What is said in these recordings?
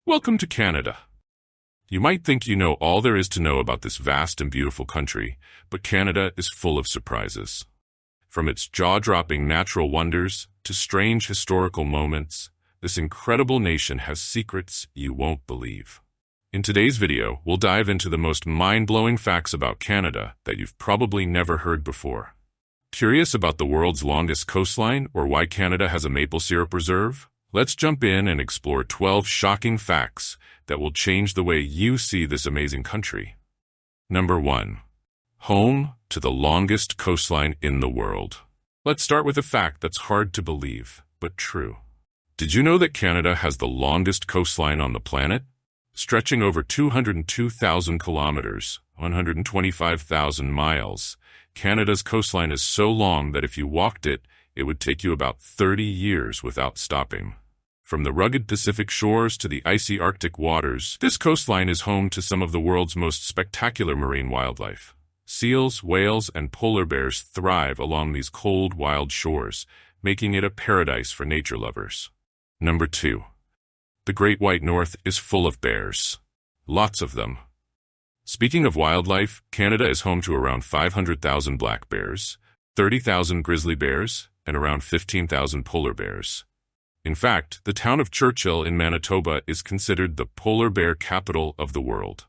Welcome to Canada. You might think you know all there is to know about this vast and beautiful country, but Canada is full of surprises. From its jaw-dropping natural wonders to strange historical moments, this incredible nation has secrets you won't believe. In today's video, we'll dive into the most mind-blowing facts about Canada that you've probably never heard before. Curious about the world's longest coastline or why Canada has a maple syrup reserve? Let's jump in and explore 12 shocking facts that will change the way you see this amazing country. Number 1. Home to the longest coastline in the world. Let's start with a fact that's hard to believe, but true. Did you know that Canada has the longest coastline on the planet? Stretching over 202,000 kilometers, 125,000 miles, Canada's coastline is so long that if you walked it, it would take you about 30 years without stopping. From the rugged Pacific shores to the icy Arctic waters, this coastline is home to some of the world's most spectacular marine wildlife. Seals, whales, and polar bears thrive along these cold, wild shores, making it a paradise for nature lovers. Number 2. The Great White North is full of bears. Lots of them. Speaking of wildlife, Canada is home to around 500,000 black bears, 30,000 grizzly bears, and around 15,000 polar bears. In fact, the town of Churchill in Manitoba is considered the polar bear capital of the world.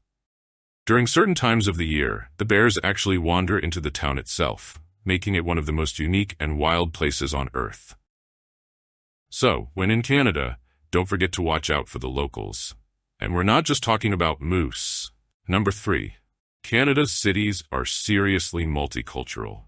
During certain times of the year, the bears actually wander into the town itself, making it one of the most unique and wild places on Earth. So, when in Canada, don't forget to watch out for the locals. And we're not just talking about moose. Number 3. Canada's cities are seriously multicultural.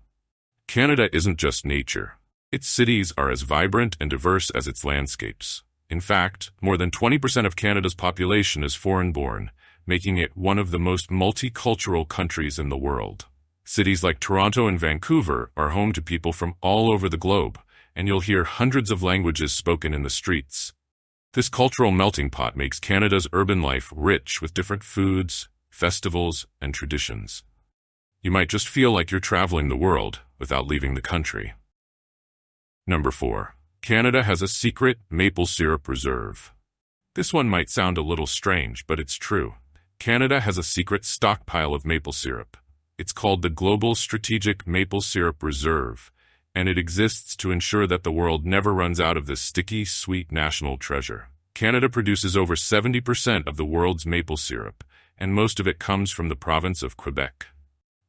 Canada isn't just nature. Its cities are as vibrant and diverse as its landscapes. In fact, more than 20% of Canada's population is foreign-born, making it one of the most multicultural countries in the world. Cities like Toronto and Vancouver are home to people from all over the globe, and you'll hear hundreds of languages spoken in the streets. This cultural melting pot makes Canada's urban life rich with different foods, festivals, and traditions. You might just feel like you're traveling the world without leaving the country. Number 4. Canada has a secret maple syrup reserve. This one might sound a little strange, but it's true. Canada has a secret stockpile of maple syrup. It's called the Global Strategic Maple Syrup Reserve, and it exists to ensure that the world never runs out of this sticky, sweet national treasure. Canada produces over 70% of the world's maple syrup, and most of it comes from the province of Quebec.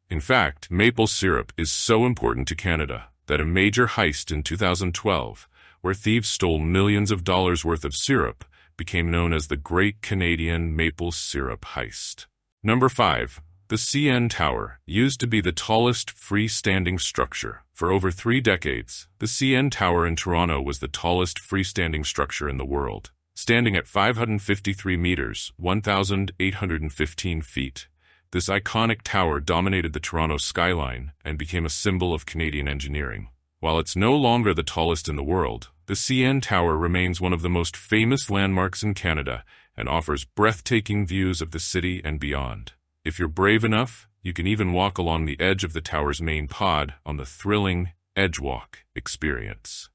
In fact, maple syrup is so important to Canada that a major heist in 2012, where thieves stole millions of dollars worth of syrup, became known as the Great Canadian Maple Syrup Heist. Number 5. The CN Tower used to be the tallest freestanding structure. For over 3 decades, the CN Tower in Toronto was the tallest freestanding structure in the world. Standing at 553 meters, 1,815 feet, this iconic tower dominated the Toronto skyline and became a symbol of Canadian engineering. While it's no longer the tallest in the world, the CN Tower remains one of the most famous landmarks in Canada and offers breathtaking views of the city and beyond. If you're brave enough, you can even walk along the edge of the tower's main pod on the thrilling Edge Walk experience.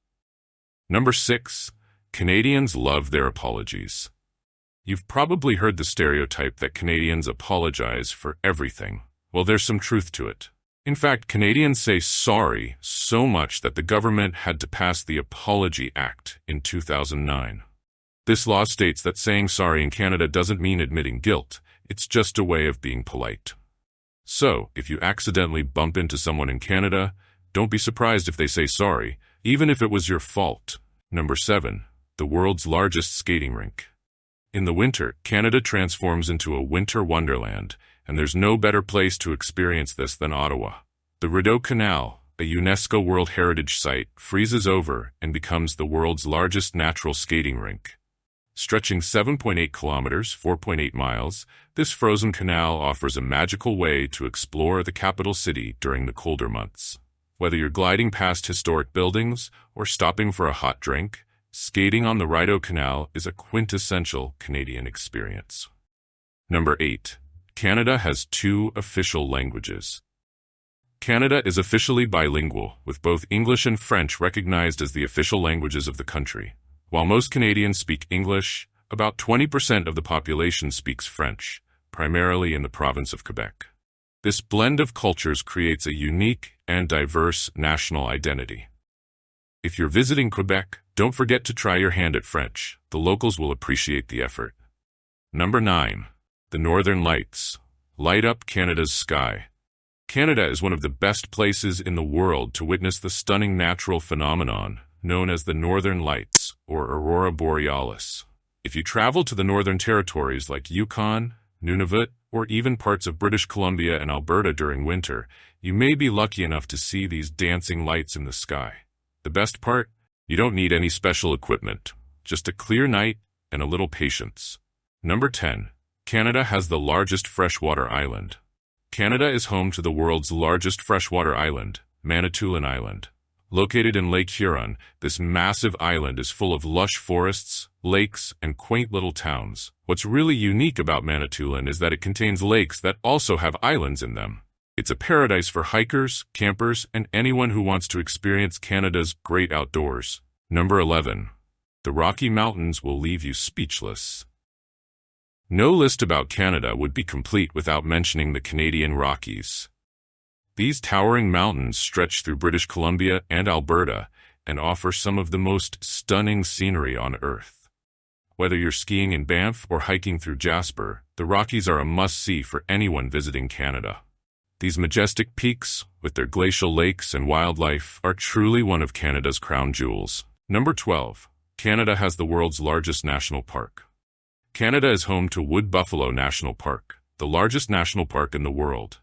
Number 6. Canadians love their apologies. You've probably heard the stereotype that Canadians apologize for everything. Well, there's some truth to it. In fact, Canadians say sorry so much that the government had to pass the Apology Act in 2009. This law states that saying sorry in Canada doesn't mean admitting guilt. It's just a way of being polite. So, if you accidentally bump into someone in Canada, don't be surprised if they say sorry, even if it was your fault. Number 7. The world's largest skating rink. In the winter, Canada transforms into a winter wonderland, and there's no better place to experience this than Ottawa. The Rideau Canal, a UNESCO World Heritage Site, freezes over and becomes the world's largest natural skating rink. Stretching 7.8 kilometers, 4.8 miles, this frozen canal offers a magical way to explore the capital city during the colder months. Whether you're gliding past historic buildings or stopping for a hot drink, skating on the Rideau Canal is a quintessential Canadian experience. Number 8. Canada has 2 official languages. Canada is officially bilingual, with both English and French recognized as the official languages of the country. While most Canadians speak English, About 20% of the population speaks French, primarily in the province of Quebec. This blend of cultures creates a unique and diverse national identity. If you're visiting Quebec, don't forget to try your hand at French. The locals will appreciate the effort. Number 9. The Northern Lights. Light up Canada's sky. Canada is one of the best places in the world to witness the stunning natural phenomenon known as the Northern Lights, or Aurora Borealis. If you travel to the Northern Territories like Yukon, Nunavut, or even parts of British Columbia and Alberta during winter, you may be lucky enough to see these dancing lights in the sky. The best part? You don't need any special equipment, just a clear night and a little patience. Number 10. Canada has the largest freshwater island. Canada is home to the world's largest freshwater island, Manitoulin Island. Located in Lake Huron, this massive island is full of lush forests, lakes, and quaint little towns. What's really unique about Manitoulin is that it contains lakes that also have islands in them. It's a paradise for hikers, campers, and anyone who wants to experience Canada's great outdoors. Number 11. The Rocky Mountains will leave you speechless. No list about Canada would be complete without mentioning the Canadian Rockies. These towering mountains stretch through British Columbia and Alberta and offer some of the most stunning scenery on Earth. Whether you're skiing in Banff or hiking through Jasper, the Rockies are a must-see for anyone visiting Canada. These majestic peaks, with their glacial lakes and wildlife, are truly one of Canada's crown jewels. Number 12. Canada has the world's largest national park. Canada is home to Wood Buffalo National Park, the largest national park in the world,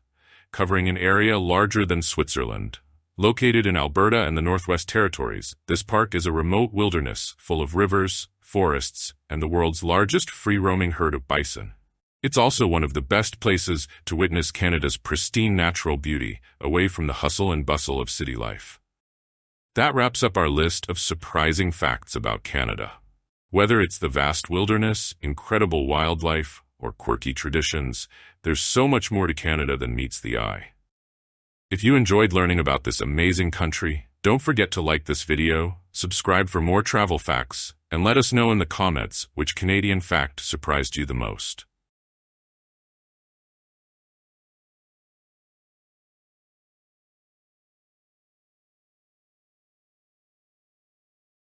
covering an area larger than Switzerland. Located in Alberta and the Northwest Territories, this park is a remote wilderness full of rivers, forests, and the world's largest free-roaming herd of bison. It's also one of the best places to witness Canada's pristine natural beauty, away from the hustle and bustle of city life. That wraps up our list of surprising facts about Canada. Whether it's the vast wilderness, incredible wildlife, or quirky traditions, there's so much more to Canada than meets the eye. If you enjoyed learning about this amazing country, don't forget to like this video, subscribe for more travel facts, and let us know in the comments which Canadian fact surprised you the most.